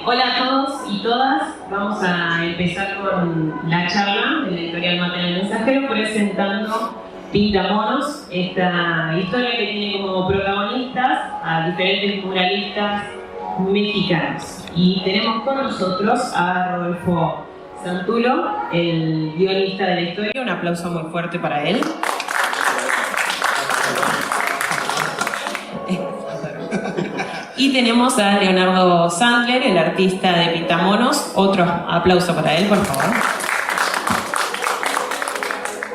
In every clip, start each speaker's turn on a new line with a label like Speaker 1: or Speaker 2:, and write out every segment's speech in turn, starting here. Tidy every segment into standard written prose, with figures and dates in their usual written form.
Speaker 1: Hola a todos y todas. Vamos a empezar con la charla de la editorial Maten el Mensajero presentando Pintamonos, esta historia que tiene como protagonistas a diferentes muralistas mexicanos. Y tenemos con nosotros a Rodolfo Santulo, el guionista de la historia. Un aplauso muy fuerte para él. Y tenemos a Leonardo Sandler, el artista de Pintamonos. Otro aplauso para él, por favor.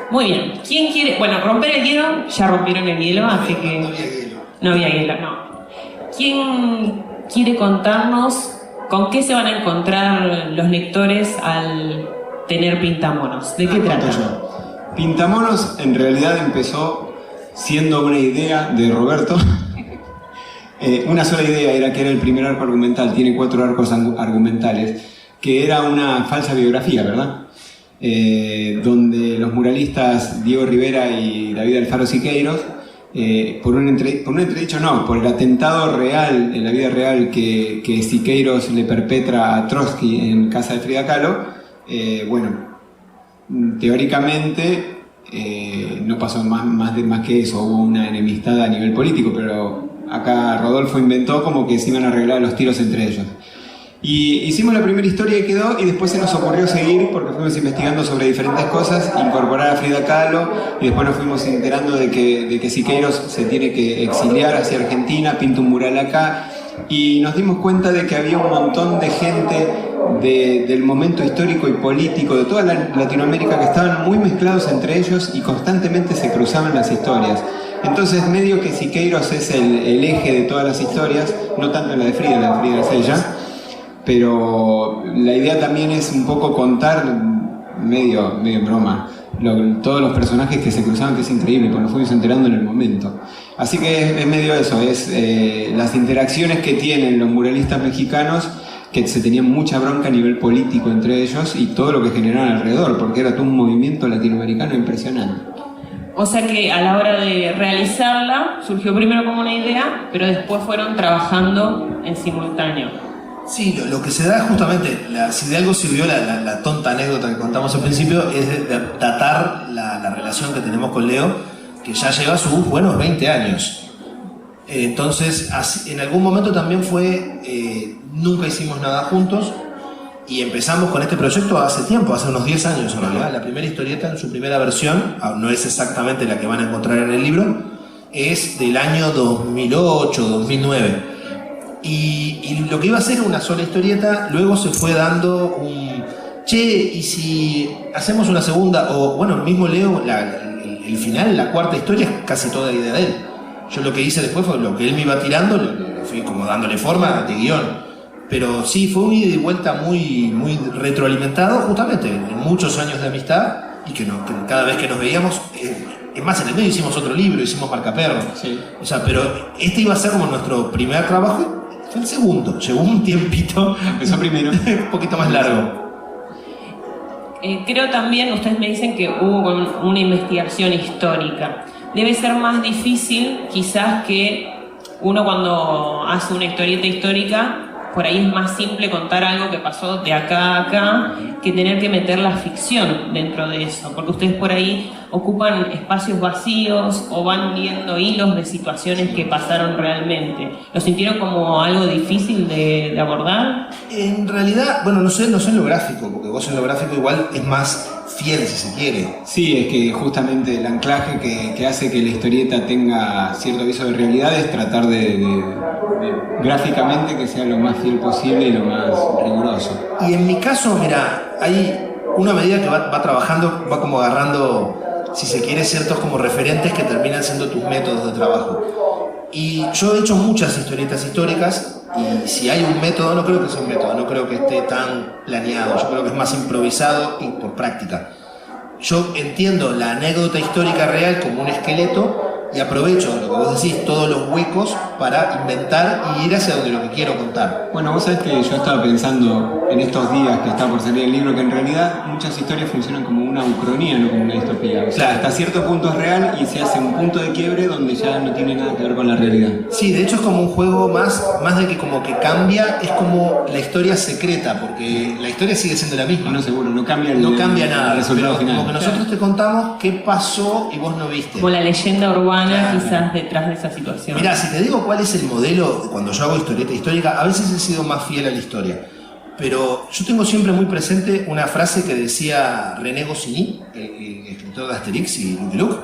Speaker 1: Muy bien. ¿Quién quiere? Bueno, romper el hielo. Ya rompieron el hielo, así que... No había hielo, no. ¿Quién quiere contarnos con qué se van a encontrar los lectores al tener Pintamonos? ¿De qué trata?
Speaker 2: Pintamonos en realidad empezó siendo una idea de Roberto. Una sola idea era que era el primer arco argumental, tiene 4 arcos argumentales, que era una falsa biografía, ¿verdad? Donde los muralistas Diego Rivera y David Alfaro Siqueiros, por un entredicho no, por el atentado real, en la vida real, que Siqueiros le perpetra a Trotsky en casa de Frida Kahlo, teóricamente no pasó más que eso, hubo una enemistad a nivel político, pero acá Rodolfo inventó como que se iban a arreglar los tiros entre ellos. Y hicimos la primera historia y quedó, y después se nos ocurrió seguir, porque fuimos investigando sobre diferentes cosas, incorporar a Frida Kahlo, y después nos fuimos enterando de que Siqueiros se tiene que exiliar hacia Argentina, pinta un mural acá, y nos dimos cuenta de que había un montón de gente del momento histórico y político de toda Latinoamérica que estaban muy mezclados entre ellos y constantemente se cruzaban las historias. Entonces medio que Siqueiros es el eje de todas las historias, no tanto en la de Frida es ella, pero la idea también es un poco contar, medio broma, todos los personajes que se cruzaban, que es increíble, porque nos fuimos enterando en el momento. Así que es medio eso, es las interacciones que tienen los muralistas mexicanos, que se tenían mucha bronca a nivel político entre ellos, y todo lo que generaban alrededor, porque era todo un movimiento latinoamericano impresionante.
Speaker 1: O sea que a la hora de realizarla, surgió primero como una idea, pero después fueron trabajando en simultáneo.
Speaker 3: Sí, lo que se da justamente, si de algo sirvió la tonta anécdota que contamos al principio, es de datar la relación que tenemos con Leo, que ya lleva sus buenos 20 años. Entonces, en algún momento también nunca hicimos nada juntos, y empezamos con este proyecto hace tiempo, hace unos 10 años en realidad. La primera historieta en su primera versión, no es exactamente la que van a encontrar en el libro, es del año 2008, 2009. Y lo que iba a ser una sola historieta, luego se fue dando ¿y si hacemos una segunda? O bueno, mismo Leo, el final, la cuarta historia es casi toda idea de él. Yo lo que hice después fue lo que él me iba tirando, lo fui como dándole forma de guión. Pero sí, fue un ida y vuelta muy retroalimentado, justamente en muchos años de amistad, y que cada vez que nos veíamos, es más, en el medio hicimos otro libro, hicimos Marcaperro. Sí. O sea, pero este iba a ser como nuestro primer trabajo, fue el segundo, llevó un tiempito.
Speaker 2: Empezó primero.
Speaker 3: Un poquito más largo.
Speaker 1: Creo también, ustedes me dicen que hubo una investigación histórica. Debe ser más difícil, quizás, que uno cuando hace una historieta histórica, por ahí es más simple contar algo que pasó de acá a acá que tener que meter la ficción dentro de eso, porque ustedes por ahí ocupan espacios vacíos o van uniendo hilos de situaciones que pasaron realmente. ¿Lo sintieron como algo difícil de abordar?
Speaker 3: En realidad, bueno, no sé en lo gráfico, porque vos en lo gráfico igual es más fiel, si se quiere.
Speaker 2: Sí, es que justamente el anclaje que hace que la historieta tenga cierto aviso de realidad es tratar de gráficamente que sea lo más fiel posible y lo más riguroso.
Speaker 3: Y en mi caso, mira, hay una medida que va trabajando, va como agarrando, si se quiere, ciertos como referentes que terminan siendo tus métodos de trabajo. Y yo he hecho muchas historietas históricas, y si hay un método, no creo que sea un método, no creo que esté tan planeado, yo creo que es más improvisado y por práctica. Yo entiendo la anécdota histórica real como un esqueleto, y aprovecho lo que vos decís, todos los huecos para inventar y ir hacia donde lo que quiero contar.
Speaker 2: Bueno, vos sabés que yo estaba pensando en estos días que está por salir el libro que en realidad muchas historias funcionan como una ucronía, no como una distopía. O sea,
Speaker 3: Claro.
Speaker 2: hasta cierto punto es real y se hace un punto de quiebre donde ya no tiene nada que ver con la realidad.
Speaker 3: Sí, de hecho es como un juego más de que como que cambia, es como la historia secreta, porque la historia sigue siendo la misma.
Speaker 2: No, seguro, no cambia
Speaker 3: No cambia nada,
Speaker 2: el resultado
Speaker 3: pero
Speaker 2: final.
Speaker 3: como que nosotros te contamos qué pasó y vos no viste.
Speaker 1: Como la leyenda urbana,
Speaker 3: Claro.
Speaker 1: quizás detrás de esa situación.
Speaker 3: Mirá, si te digo cuál es el modelo, cuando yo hago historieta histórica, a veces he sido más fiel a la historia. Pero yo tengo siempre muy presente una frase que decía René Goscinny, el escritor de Asterix y Lucky Luke,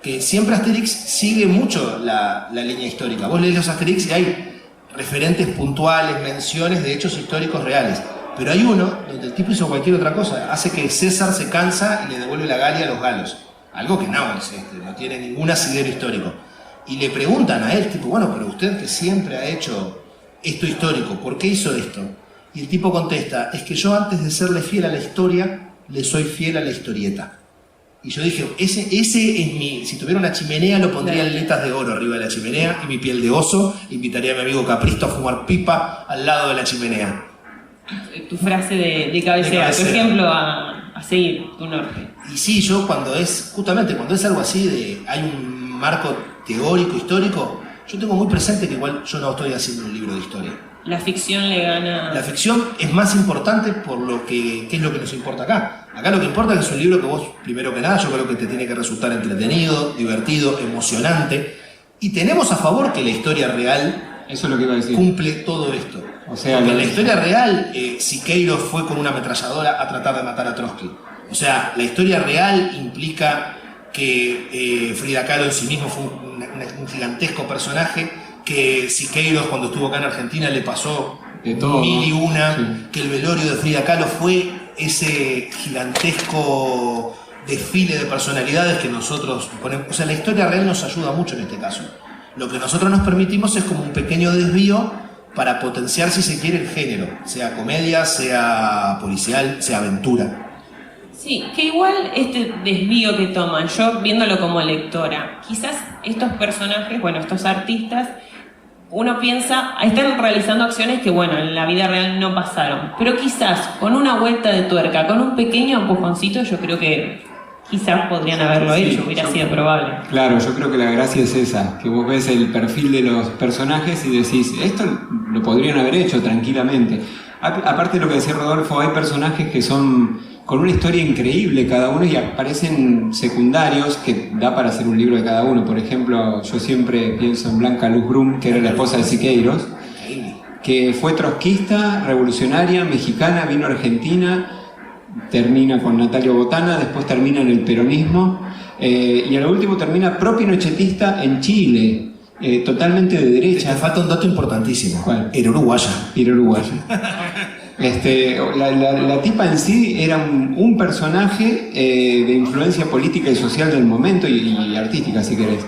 Speaker 3: que siempre Asterix sigue mucho la línea histórica. Vos lees los Asterix y hay referentes puntuales, menciones de hechos históricos reales. Pero hay uno donde el tipo hizo cualquier otra cosa. Hace que César se cansa y le devuelve la Galia a los galos. Algo que no tiene ningún asidero histórico. Y le preguntan a él, tipo, bueno, pero usted que siempre ha hecho esto histórico, ¿por qué hizo esto? Y el tipo contesta, es que yo antes de serle fiel a la historia, le soy fiel a la historieta. Y yo dije, ese es mi... Si tuviera una chimenea, lo pondría en letras de oro arriba de la chimenea y mi piel de oso. Invitaría a mi amigo Capristo a fumar pipa al lado de la chimenea.
Speaker 1: Tu frase de cabecera, tu ejemplo a seguir, tu norte.
Speaker 3: Y sí, yo cuando es algo así de... Hay un marco teórico, histórico, yo tengo muy presente que igual yo no estoy haciendo un libro de historia.
Speaker 1: La ficción le gana...
Speaker 3: La ficción es más importante por lo que... ¿Qué es lo que nos importa acá? Acá lo que importa es que es un libro que vos, primero que nada, yo creo que te tiene que resultar entretenido, divertido, emocionante. Y tenemos a favor que la historia real
Speaker 2: Eso es lo que iba a decir.
Speaker 3: cumple todo esto.
Speaker 2: O sea,
Speaker 3: porque en la historia real, Siqueiros fue con una ametralladora a tratar de matar a Trotsky. O sea, la historia real implica que Frida Kahlo en sí mismo fue un gigantesco personaje, que Siqueiros cuando estuvo acá en Argentina le pasó
Speaker 2: de todo,
Speaker 3: mil y una,
Speaker 2: sí.
Speaker 3: que el velorio de Frida Kahlo fue ese gigantesco desfile de personalidades que nosotros ponemos. O sea, la historia real nos ayuda mucho en este caso. Lo que nosotros nos permitimos es como un pequeño desvío para potenciar, si se quiere, el género, sea comedia, sea policial, sea aventura.
Speaker 1: Sí, que igual este desvío que toman, yo viéndolo como lectora, quizás estos personajes, bueno, estos artistas, uno piensa, están realizando acciones que, bueno, en la vida real no pasaron, pero quizás con una vuelta de tuerca, con un pequeño empujoncito, yo creo que quizás podrían haberlo hecho, hubiera sido probable.
Speaker 2: Claro, yo creo que la gracia es esa, que vos ves el perfil de los personajes y decís, esto lo podrían haber hecho tranquilamente. Aparte de lo que decía Rodolfo, hay personajes que son con una historia increíble cada uno y aparecen secundarios que da para hacer un libro de cada uno. Por ejemplo, yo siempre pienso en Blanca Luz Brum, que era la esposa de Siqueiros, que fue trotskista, revolucionaria, mexicana, vino a Argentina, termina con Natalio Botana, después termina en el peronismo y al último termina propinochetista en Chile, totalmente de derecha.
Speaker 3: Te falta un dato importantísimo.
Speaker 2: ¿Cuál?
Speaker 3: Era uruguaya.
Speaker 2: Ir uruguayo. La tipa en sí era un personaje de influencia política y social del momento y artística, si querés.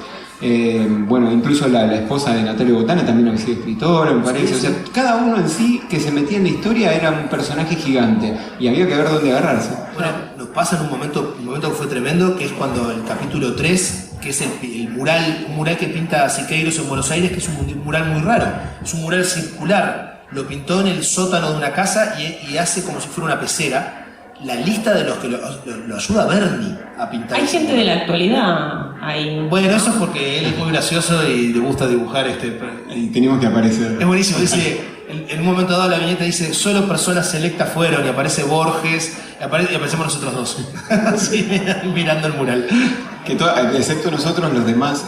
Speaker 2: Bueno, incluso la esposa de Natalio Botana también había sido escritora, me parece. O sea, cada uno en sí que se metía en la historia era un personaje gigante y había que ver dónde agarrarse.
Speaker 3: Bueno, nos pasa en un momento que fue tremendo, que es cuando el capítulo 3, que es el mural, un mural que pinta Siqueiros en Buenos Aires, que es un mural muy raro. Es un mural circular. Lo pintó en el sótano de una casa y hace como si fuera una pecera. La lista de los que lo ayuda Bernie a pintar.
Speaker 1: Hay gente de la actualidad ahí.
Speaker 3: Bueno, eso es porque él es muy gracioso y le gusta dibujar
Speaker 2: Y teníamos que aparecer.
Speaker 3: Es buenísimo, dice, en un momento dado la viñeta dice, solo personas selectas fueron, y aparece Borges, y aparecemos nosotros dos, así, mirando el mural.
Speaker 2: Excepto nosotros, los demás,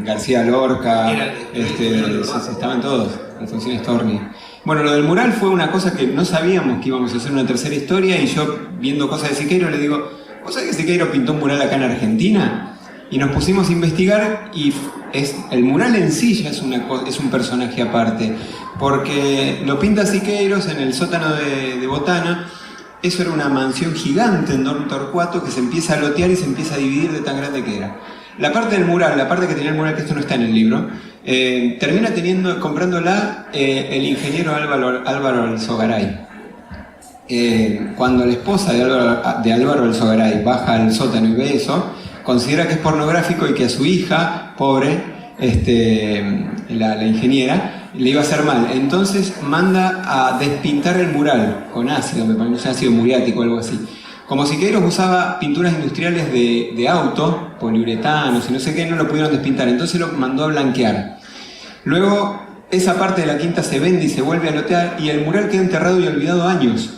Speaker 2: García Lorca, estaban todos, Alfonsín Storni. Bueno, lo del mural fue una cosa que no sabíamos que íbamos a hacer una tercera historia, y yo, viendo cosas de Siqueiros, le digo, ¿vos sabés que Siqueiros pintó un mural acá en Argentina? Y nos pusimos a investigar, y el mural en sí ya es un personaje aparte, porque lo pinta Siqueiros en el sótano de Botana. Eso era una mansión gigante en Don Torcuato que se empieza a lotear y se empieza a dividir de tan grande que era. La parte del mural, la parte que tenía el mural, que esto no está en el libro, termina comprándola el ingeniero Álvaro Alzogaray. Cuando la esposa de Álvaro Alzogaray baja al sótano y ve eso, considera que es pornográfico y que a su hija pobre, la ingeniera, le iba a hacer mal. Entonces manda a despintar el mural con ácido, me parece ácido muriático o algo así. Como Siqueiros usaba pinturas industriales de auto, poliuretanos y no sé qué, no lo pudieron despintar, entonces lo mandó a blanquear. Luego esa parte de la quinta se vende y se vuelve a lotear y el mural queda enterrado y olvidado años.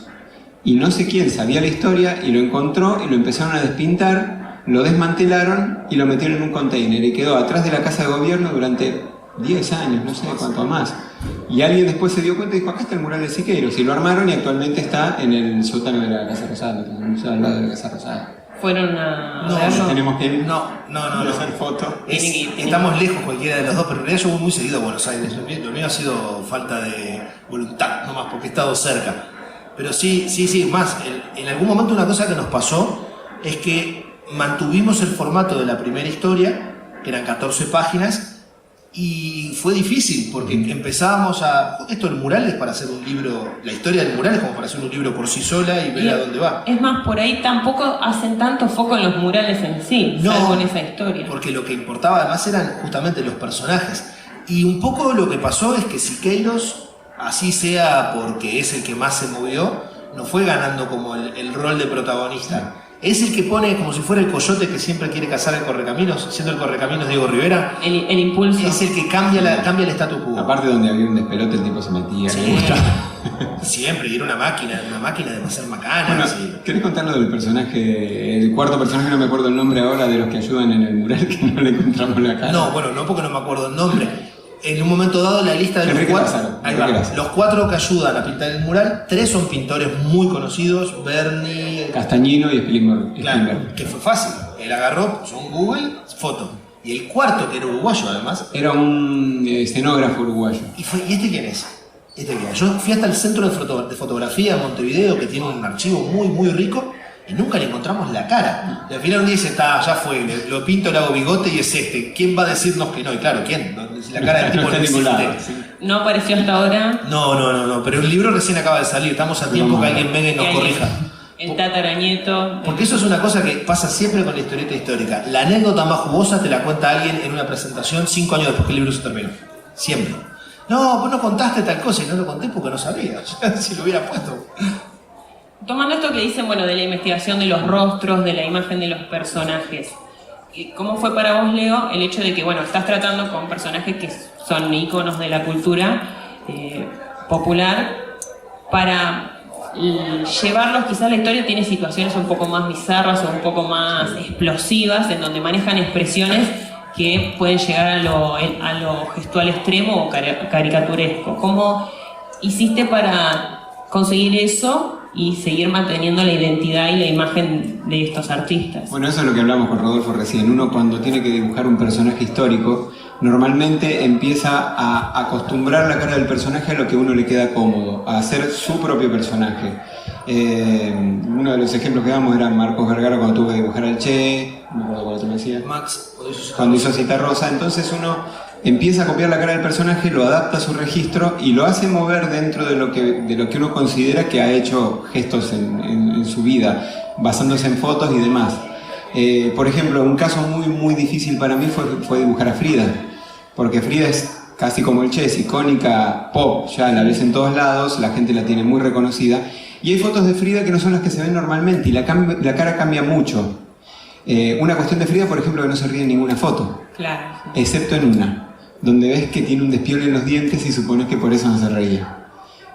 Speaker 2: Y no sé quién sabía la historia y lo encontró y lo empezaron a despintar, lo desmantelaron y lo metieron en un container y quedó atrás de la casa de gobierno durante 10 años, no sé cuánto más. Y alguien después se dio cuenta y dijo, acá está el mural de Siqueiros, y lo armaron y actualmente está en el sótano de la Casa Rosada, en el museo al lado de la Casa Rosada.
Speaker 1: ¿Fueron a
Speaker 3: No,
Speaker 1: verlo?
Speaker 2: Tenemos que ir
Speaker 3: No.
Speaker 2: hacer fotos.
Speaker 3: Estamos lejos cualquiera de los dos, pero en realidad yo voy muy seguido a Buenos Aires. Lo mío ha sido falta de voluntad, nomás, porque he estado cerca. Pero sí, más, en algún momento una cosa que nos pasó es que mantuvimos el formato de la primera historia, que eran 14 páginas, y fue difícil, porque empezábamos a... Esto del mural es para hacer un libro, la historia del mural es como para hacer un libro por sí sola y ver a dónde va.
Speaker 1: Es más, por ahí tampoco hacen tanto foco en los murales en sí, salvo en esa historia.
Speaker 3: Porque lo que importaba además eran justamente los personajes. Y un poco lo que pasó es que Siqueiros, así sea porque es el que más se movió, no fue ganando como el rol de protagonista. Es el que pone como si fuera el coyote que siempre quiere cazar el correcaminos, siendo el correcaminos Diego Rivera.
Speaker 1: El impulso.
Speaker 3: Es el que cambia el statu quo.
Speaker 2: Aparte donde había un despelote el tipo se metía,
Speaker 3: Sí.
Speaker 2: le gustaba.
Speaker 3: Siempre, y era una máquina de hacer
Speaker 2: Bueno,
Speaker 3: macanas.
Speaker 2: ¿querés contar lo del personaje, el cuarto personaje, no me acuerdo el nombre ahora, de los que ayudan en el mural que no le encontramos la cara?
Speaker 3: No, bueno, no porque no me acuerdo el nombre. En un momento dado la lista de los
Speaker 2: Enrique
Speaker 3: cuatro,
Speaker 2: Lázaro,
Speaker 3: ahí va,
Speaker 2: Enrique Lázaro.
Speaker 3: los 4 que ayudan a pintar el mural, 3 son pintores muy conocidos, Bernie,
Speaker 2: Castañino y Spielberg.
Speaker 3: claro, que fue fácil. Él agarró, puso un Google, foto. Y el cuarto, que era uruguayo además,
Speaker 2: Era un escenógrafo uruguayo.
Speaker 3: ¿y este quién es? Yo fui hasta el centro de fotografía de Montevideo, que tiene un archivo muy, muy rico, y nunca le encontramos la cara. Y al final un día dice, ya fue, lo pinto, le hago bigote y es este. ¿Quién va a decirnos que no? Y claro, ¿quién? Si la cara del tipo
Speaker 2: No está
Speaker 3: no
Speaker 2: en ningún lado,
Speaker 3: existe.
Speaker 2: sí.
Speaker 1: No apareció hasta ahora.
Speaker 3: No, pero el libro recién acaba de salir, estamos a tiempo que alguien venga y nos corrija.
Speaker 1: El tataranieto.
Speaker 3: Porque eso es una cosa que pasa siempre con la historieta histórica. La anécdota más jugosa te la cuenta alguien en una presentación 5 años después que el libro se terminó. Siempre. No, vos no contaste tal cosa y no lo conté porque no sabía. Si lo hubiera puesto.
Speaker 1: Tomando esto que dicen, bueno, de la investigación de los rostros, de la imagen de los personajes, ¿cómo fue para vos, Leo, el hecho de que, bueno, estás tratando con personajes que son íconos de la cultura popular, para llevarlos, quizás la historia tiene situaciones un poco más bizarras o un poco más explosivas, en donde manejan expresiones que pueden llegar a lo gestual extremo o caricaturesco? ¿Cómo hiciste para conseguir eso y seguir manteniendo la identidad y la imagen de estos artistas?
Speaker 2: Bueno, eso es lo que hablamos con Rodolfo recién. Uno cuando tiene que dibujar un personaje histórico, normalmente empieza a acostumbrar la cara del personaje a lo que a uno le queda cómodo, a hacer su propio personaje. Uno de los ejemplos que damos era Marcos Vergara cuando tuvo que dibujar al Che, no me acuerdo cuál otro me decía.
Speaker 3: Max,
Speaker 2: Cuando hizo Citarrosa, entonces uno empieza a copiar la cara del personaje, lo adapta a su registro y lo hace mover dentro de lo que uno considera que ha hecho gestos en su vida, basándose en fotos y demás. Por ejemplo, un caso muy, muy difícil para mí fue dibujar a Frida, porque Frida es casi como el Che, es icónica pop, ya la ves en todos lados, la gente la tiene muy reconocida, y hay fotos de Frida que no son las que se ven normalmente y la cara cambia mucho. Una cuestión de Frida, por ejemplo, que no se ríe en ninguna foto,
Speaker 1: Claro.
Speaker 2: excepto en una, donde ves que tiene un despiole en los dientes y supones que por eso no se reía.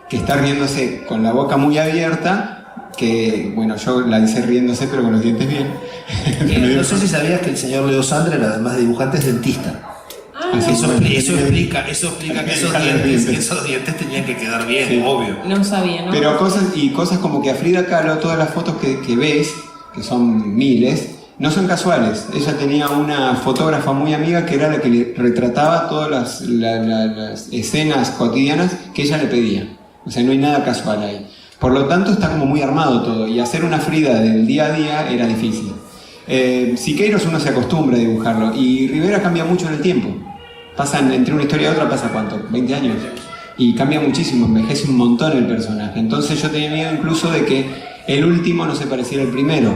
Speaker 2: Que está riéndose con la boca muy abierta, que, bueno, yo la hice riéndose pero con los dientes bien.
Speaker 3: No sé si sabías que el señor Leo Sandler, además de dibujante, es dentista.
Speaker 2: Así
Speaker 3: Eso
Speaker 2: es.
Speaker 3: explica que esos dientes tenían que quedar bien,
Speaker 2: Sí.
Speaker 3: obvio.
Speaker 1: No sabía, ¿no?
Speaker 2: Pero cosas como que a Frida Kahlo, todas las fotos que ves, que son miles, no son casuales. Ella tenía una fotógrafa muy amiga que era la que le retrataba todas las escenas cotidianas que ella le pedía. O sea, no hay nada casual ahí. Por lo tanto, está como muy armado todo. Y hacer una Frida del día a día era difícil. Siqueiros uno se acostumbra a dibujarlo. Y Rivera cambia mucho en el tiempo. Pasan entre una historia y otra, pasa ¿cuánto? 20 años. Y cambia muchísimo, envejece un montón el personaje. Entonces yo tenía miedo incluso de que el último no se pareciera al primero.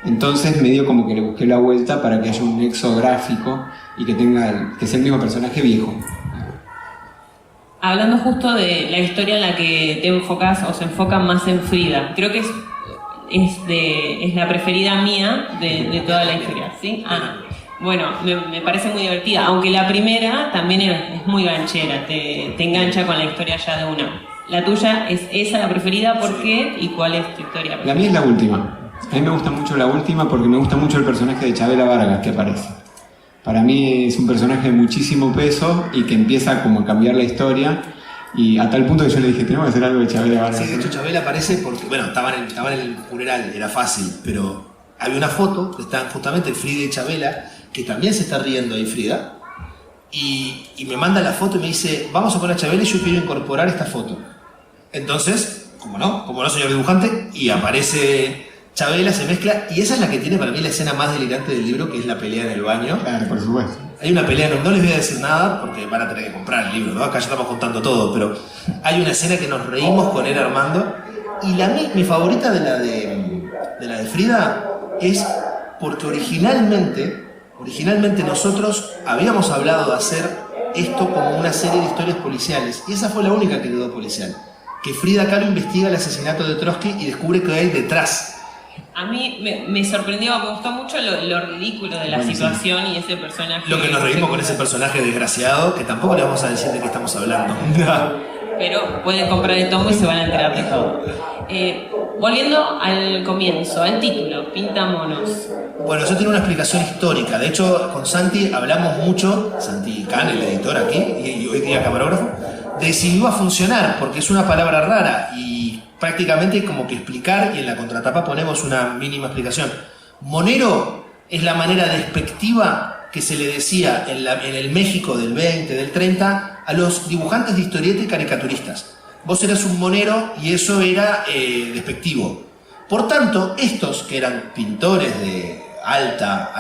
Speaker 2: Entonces medio como que le busqué la vuelta para que haya un nexo gráfico y que sea el mismo personaje viejo.
Speaker 1: Hablando justo de la historia en la que te enfocas o se enfocan más en Frida, creo que es la preferida mía de toda la historia, ¿sí? Bueno, me parece muy divertida, aunque la primera también es muy ganchera, te engancha con la historia ya de una. La tuya es esa la preferida, ¿por qué? ¿Y cuál es tu historia preferida?
Speaker 2: La mía es la última. A mí me gusta mucho la última porque me gusta mucho el personaje de Chabela Vargas que aparece. Para mí es un personaje de muchísimo peso y que empieza como a cambiar la historia, y a tal punto que yo le dije, tenemos que hacer algo de Chabela Vargas.
Speaker 3: Sí, de hecho Chabela aparece porque, bueno, estaban en el funeral, era fácil, pero había una foto que están justamente Frida y Chabela, que también se está riendo ahí Frida, y me manda la foto y me dice, vamos a poner a Chabela y yo quiero incorporar esta foto. Entonces, como no, señor dibujante, y aparece Chabela, se mezcla, y esa es la que tiene para mí la escena más delirante del libro, que es la pelea en el baño.
Speaker 2: Claro, por supuesto.
Speaker 3: Hay una pelea, no les voy a decir nada porque van a tener que comprar el libro, ¿no? Acá ya estamos contando todo, pero hay una escena que nos reímos con él Armando, y mi favorita de la de Frida es porque originalmente nosotros habíamos hablado de hacer esto como una serie de historias policiales, y esa fue la única que quedó policial. Que Frida Kahlo investiga el asesinato de Trotsky y descubre que hay detrás.
Speaker 1: A mí me sorprendió, me gustó mucho lo ridículo de la situación y ese personaje.
Speaker 3: Lo que nos reímos con ese personaje desgraciado, que tampoco le vamos a decir de qué estamos hablando.
Speaker 1: Pero pueden comprar el tomo y se van a enterar de todo. Volviendo al comienzo, al título, Pintamonos.
Speaker 3: Bueno, eso tiene una explicación histórica. De hecho, con Santi hablamos mucho, Santi Can, el editor aquí, y hoy día camarógrafo, de si iba a funcionar, porque es una palabra rara y prácticamente hay como que explicar, y en la contratapa ponemos una mínima explicación. Monero es la manera despectiva que se le decía en el México del 20, del 30, a los dibujantes de historieta y caricaturistas. Vos eras un monero y eso era despectivo. Por tanto, estos que eran pintores de alta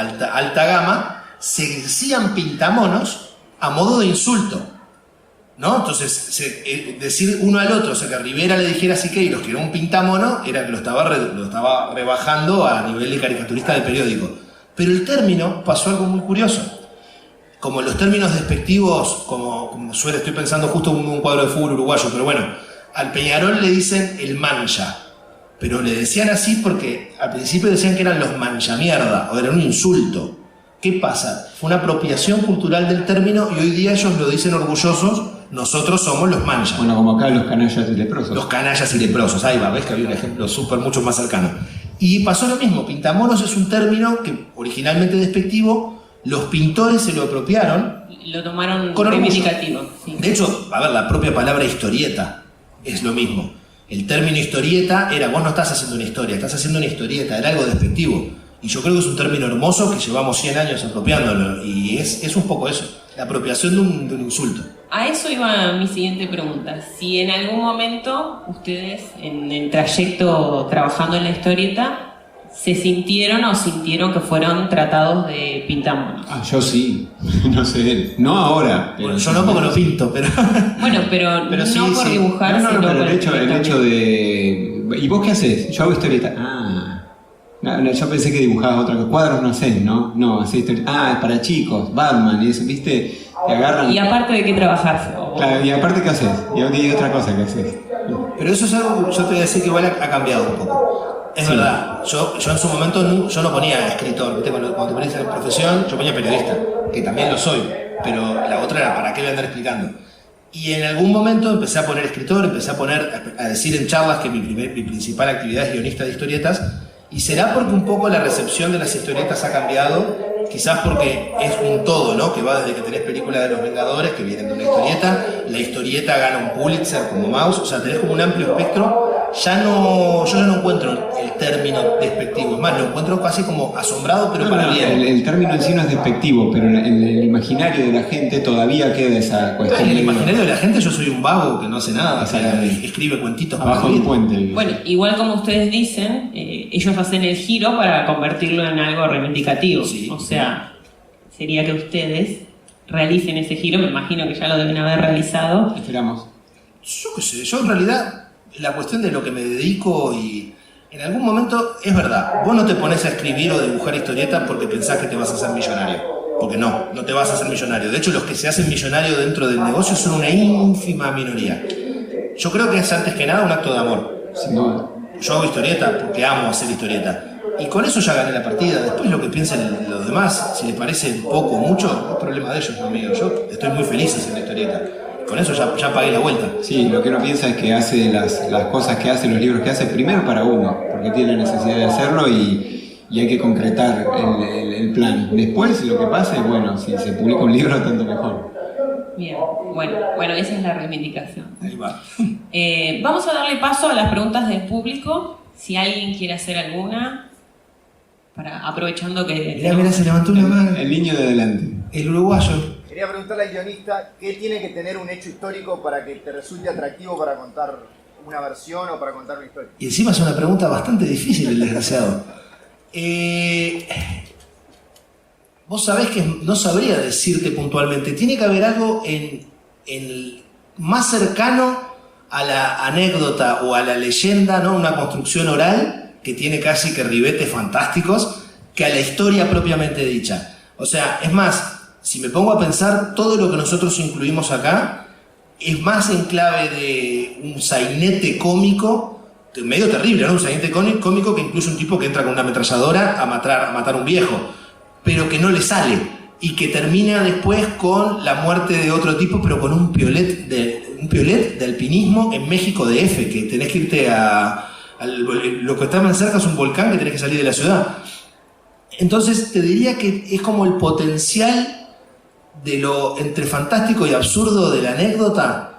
Speaker 3: gama, se decían pintamonos a modo de insulto, ¿no? Entonces, decir uno al otro, o sea, que Rivera le dijera a Siqueiros que era un pintamono, era que lo estaba rebajando a nivel de caricaturista de periódico. Pero el término pasó algo muy curioso. Como los términos despectivos, como suele, estoy pensando justo en un cuadro de fútbol uruguayo, pero bueno, al Peñarol le dicen el mancha. Pero le decían así porque al principio decían que eran los manchamierda, o era un insulto. ¿Qué pasa? Fue una apropiación cultural del término y hoy día ellos lo dicen orgullosos, nosotros somos los manchas.
Speaker 2: Bueno, como acá los canallas y leprosos.
Speaker 3: Los canallas y leprosos, ahí va, ves que había un ejemplo mucho más cercano. Y pasó lo mismo, pintamonos es un término que originalmente despectivo, los pintores se lo apropiaron.
Speaker 1: Lo tomaron
Speaker 3: con
Speaker 1: reivindicativo. Sí.
Speaker 3: De hecho, a ver, la propia palabra historieta es lo mismo. El término historieta era, vos no estás haciendo una historia, estás haciendo una historieta, era algo despectivo. Y yo creo que es un término hermoso que llevamos 100 años apropiándolo. Y es un poco eso, la apropiación de un insulto.
Speaker 1: A eso iba mi siguiente pregunta. Si en algún momento ustedes, en el trayecto trabajando en la historieta, se sintieron que fueron tratados de pintamonos.
Speaker 2: Yo sí, no sé, no ahora.
Speaker 3: Bueno, yo no porque no pinto, pero...
Speaker 1: Bueno, pero
Speaker 3: no
Speaker 1: sí, por dibujar,
Speaker 2: no,
Speaker 1: sino
Speaker 2: pero
Speaker 1: por
Speaker 2: el hecho de... ¿Y vos qué haces? Yo hago historieta. No, yo pensé que dibujabas otra cosa. Cuadros no haces, ¿no? No, haces historieta. Es para chicos, Batman y eso, ¿viste? Te agarran...
Speaker 1: ¿Y aparte de qué trabajás?
Speaker 2: Claro, ¿y aparte qué haces? Y hay otra cosa que haces.
Speaker 3: Pero eso es algo, yo te voy a decir que igual ha cambiado un poco. Es verdad, yo en su momento yo no ponía escritor, ¿viste? Cuando te ponías en profesión, yo ponía periodista, que también lo soy, pero la otra era ¿para qué voy a andar explicando? Y en algún momento empecé a poner escritor, empecé a decir en charlas que mi principal actividad es guionista de historietas, y será porque un poco la recepción de las historietas ha cambiado, quizás porque es un todo, ¿no? Que va desde que tenés películas de los Vengadores, que vienen de una historieta, la historieta gana un Pulitzer como Maus, o sea, tenés como un amplio espectro. Yo ya no encuentro el término despectivo, es más, lo encuentro casi como asombrado, pero para bien.
Speaker 2: El término en sí no es despectivo, pero en el imaginario de la gente todavía queda esa cuestión.
Speaker 3: En el imaginario de la gente yo soy un vago que no hace nada, o sea, escribe cuentitos
Speaker 2: abajo de un puente.
Speaker 1: Bueno, igual como ustedes dicen, ellos hacen el giro para convertirlo en algo reivindicativo.
Speaker 3: Sí.
Speaker 1: O sea, sería que ustedes realicen ese giro, me imagino que ya lo deben haber realizado.
Speaker 2: Esperamos.
Speaker 3: Yo qué sé, yo en realidad la cuestión de lo que me dedico y en algún momento es verdad, vos no te pones a escribir o dibujar historietas porque pensás que te vas a hacer millonario. porque no te vas a hacer millonario. De hecho, los que se hacen millonarios dentro del negocio son una ínfima minoría. Yo creo que es antes que nada un acto de amor.
Speaker 2: Sin duda.
Speaker 3: Yo hago historieta porque amo hacer historieta. Y con eso ya gané la partida. Después lo que piensen los demás, si les parece poco o mucho, es problema de ellos, no mío. Yo estoy muy feliz haciendo historieta. Con eso ya pagué la vuelta.
Speaker 2: Sí, lo que uno piensa es que hace las cosas que hace, los libros que hace, primero para uno, porque tiene la necesidad de hacerlo y hay que concretar el plan. Después lo que pase, bueno, si se publica un libro, tanto mejor.
Speaker 1: Bien, bueno, esa es la reivindicación.
Speaker 3: Ahí va.
Speaker 1: Vamos a darle paso a las preguntas del público. Si alguien quiere hacer alguna, aprovechando que...
Speaker 3: Mirá, se levantó una mano.
Speaker 2: El niño de adelante.
Speaker 3: El uruguayo.
Speaker 4: Quería preguntarle al guionista qué tiene que tener un hecho histórico para que te resulte atractivo para contar una versión o para contar una historia.
Speaker 3: Y encima es una pregunta bastante difícil, el desgraciado. Vos sabés que no sabría decirte puntualmente. Tiene que haber algo en más cercano a la anécdota o a la leyenda, ¿no? Una construcción oral que tiene casi que ribetes fantásticos, que a la historia propiamente dicha. O sea, es más, si me pongo a pensar, todo lo que nosotros incluimos acá es más en clave de un sainete cómico, medio terrible, ¿no? Un sainete cómico que incluye un tipo que entra con una ametralladora a matar a un viejo, pero que no le sale y que termina después con la muerte de otro tipo, pero con un piolet de alpinismo en México DF, que tenés que irte lo que está más cerca es un volcán que tenés que salir de la ciudad. Entonces te diría que es como el potencial de lo entre fantástico y absurdo de la anécdota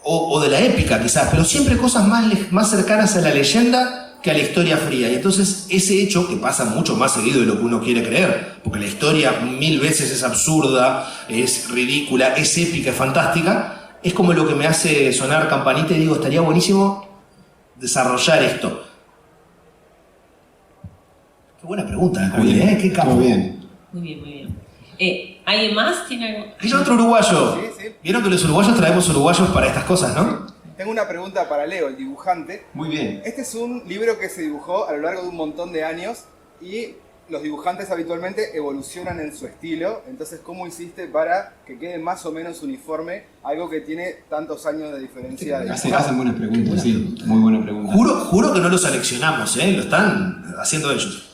Speaker 3: o de la épica quizás, pero siempre cosas más cercanas a la leyenda que a la historia fría. Y entonces ese hecho, que pasa mucho más seguido de lo que uno quiere creer, porque la historia 1000 veces es absurda, es ridícula, es épica, es fantástica, es como lo que me hace sonar campanita y digo, estaría buenísimo desarrollar esto. Qué buena pregunta, ¿eh? Qué capo.
Speaker 2: Muy bien.
Speaker 1: Muy bien. ¿Alguien más tiene algo?
Speaker 3: Hay otro uruguayo.
Speaker 4: Sí.
Speaker 3: Vieron que los uruguayos traemos uruguayos para estas cosas, ¿no?
Speaker 4: Tengo una pregunta para Leo, el dibujante.
Speaker 2: Muy bien.
Speaker 4: Este es un libro que se dibujó a lo largo de un montón de años y los dibujantes habitualmente evolucionan en su estilo. Entonces, ¿cómo hiciste para que quede más o menos uniforme algo que tiene tantos años de diferencia?
Speaker 2: Hacen buenas preguntas, sí. Muy buena pregunta.
Speaker 3: Juro que no lo seleccionamos, ¿eh? Lo están haciendo ellos.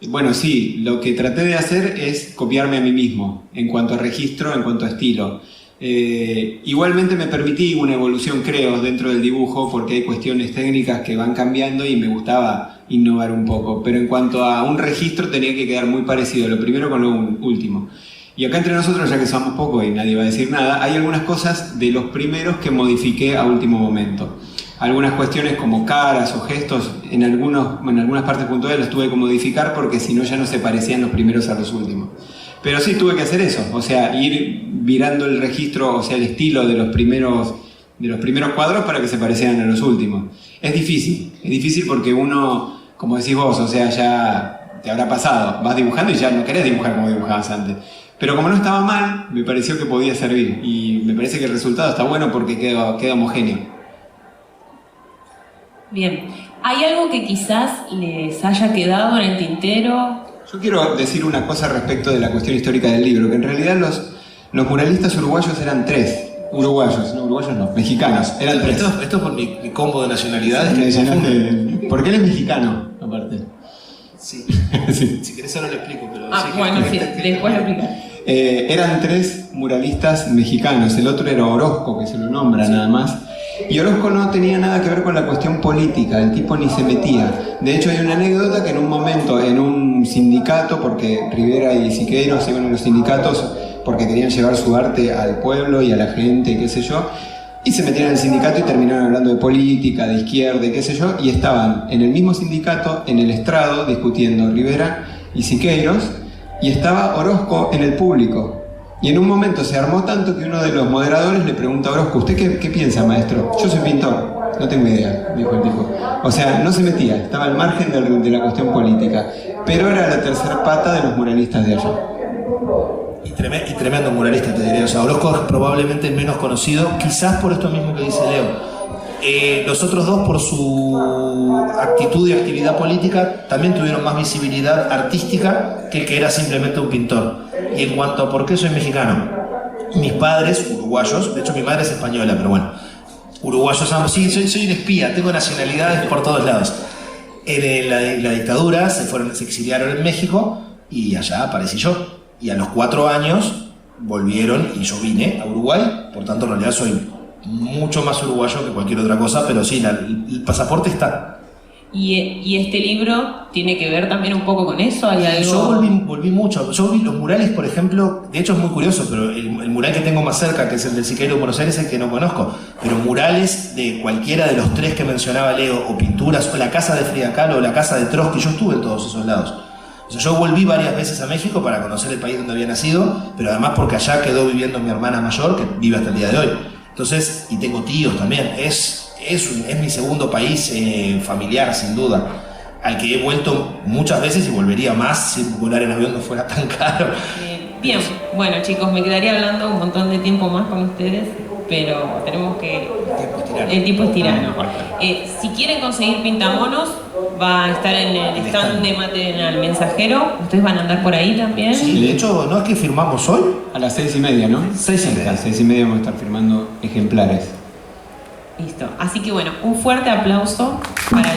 Speaker 2: Bueno, sí, lo que traté de hacer es copiarme a mí mismo, en cuanto a registro, en cuanto a estilo. Igualmente me permití una evolución, creo, dentro del dibujo, porque hay cuestiones técnicas que van cambiando y me gustaba innovar un poco. Pero en cuanto a un registro tenía que quedar muy parecido, lo primero con lo último. Y acá entre nosotros, ya que somos pocos y nadie va a decir nada, hay algunas cosas de los primeros que modifiqué a último momento. Algunas cuestiones como caras o gestos, en algunas partes puntuales los tuve que modificar porque si no ya no se parecían los primeros a los últimos. Pero sí tuve que hacer eso, o sea, ir virando el registro, o sea, el estilo de los primeros cuadros para que se parecieran a los últimos. Es difícil porque uno, como decís vos, o sea, ya te habrá pasado, vas dibujando y ya no querés dibujar como dibujabas antes. Pero como no estaba mal, me pareció que podía servir y me parece que el resultado está bueno porque queda homogéneo.
Speaker 1: Bien. ¿Hay algo que quizás les haya quedado en el tintero?
Speaker 2: Yo quiero decir una cosa respecto de la cuestión histórica del libro, que en realidad los muralistas uruguayos eran 3. Mexicanos. Eran 3.
Speaker 3: Esto por mi combo de nacionalidades.
Speaker 2: Porque él es mexicano, aparte.
Speaker 3: Sí.
Speaker 2: Sí.
Speaker 3: Si querés ahora lo explico. Pero
Speaker 1: Sí, después lo explico.
Speaker 2: Eran 3 muralistas mexicanos, el otro era Orozco, que se lo nombra nada más. Y Orozco no tenía nada que ver con la cuestión política, el tipo ni se metía. De hecho hay una anécdota que en un momento en un sindicato, porque Rivera y Siqueiros iban a los sindicatos porque querían llevar su arte al pueblo y a la gente, qué sé yo, y se metieron en el sindicato y terminaron hablando de política, de izquierda, qué sé yo, y estaban en el mismo sindicato, en el estrado, discutiendo Rivera y Siqueiros, y estaba Orozco en el público. Y en un momento se armó tanto que uno de los moderadores le pregunta a Orozco, ¿usted qué piensa, maestro? Yo soy pintor, no tengo idea, dijo el tipo. O sea, no se metía, estaba al margen de la cuestión política, pero era la tercera pata de los muralistas de allá.
Speaker 3: Y tremendo muralista, te diría. O sea, Orozco es probablemente el menos conocido, quizás por esto mismo que dice Leo. Los otros dos, por su actitud y actividad política, también tuvieron más visibilidad artística que el que era simplemente un pintor. En cuanto a por qué soy mexicano, mis padres, uruguayos, de hecho mi madre es española, pero bueno, uruguayos ambos, sí, soy un espía, tengo nacionalidades por todos lados. En la dictadura se exiliaron en México y allá aparecí yo. Y a los 4 años volvieron y yo vine a Uruguay, por tanto en realidad soy mucho más uruguayo que cualquier otra cosa, pero sí, el pasaporte está.
Speaker 1: ¿Y este libro tiene que ver también un poco con eso? ¿Hay algo?
Speaker 3: Yo volví mucho. Yo vi los murales, por ejemplo, de hecho es muy curioso, pero el mural que tengo más cerca, que es el del Siqueiro de Buenos Aires, es el que no conozco. Pero murales de cualquiera de los 3 que mencionaba Leo, o pinturas, o la casa de Frida Kahlo, o la casa de Trotsky, yo estuve en todos esos lados. O sea, yo volví varias veces a México para conocer el país donde había nacido, pero además porque allá quedó viviendo mi hermana mayor, que vive hasta el día de hoy. Entonces, y tengo tíos también. Es mi segundo país familiar, sin duda, al que he vuelto muchas veces y volvería más si volar en avión no fuera tan caro.
Speaker 1: Bien, bueno chicos, me quedaría hablando un montón de tiempo más con ustedes, pero tenemos que... El tiempo es tirano. Si quieren conseguir pintamonos, va a estar en el stand de Mate al Mensajero. ¿Ustedes van a andar por ahí también?
Speaker 3: Sí, de hecho, ¿no es que firmamos hoy?
Speaker 2: A las 6:30, ¿no?
Speaker 3: 6:30.
Speaker 2: A las 6:30 vamos a estar firmando ejemplares.
Speaker 1: Listo. Así que bueno, un fuerte aplauso para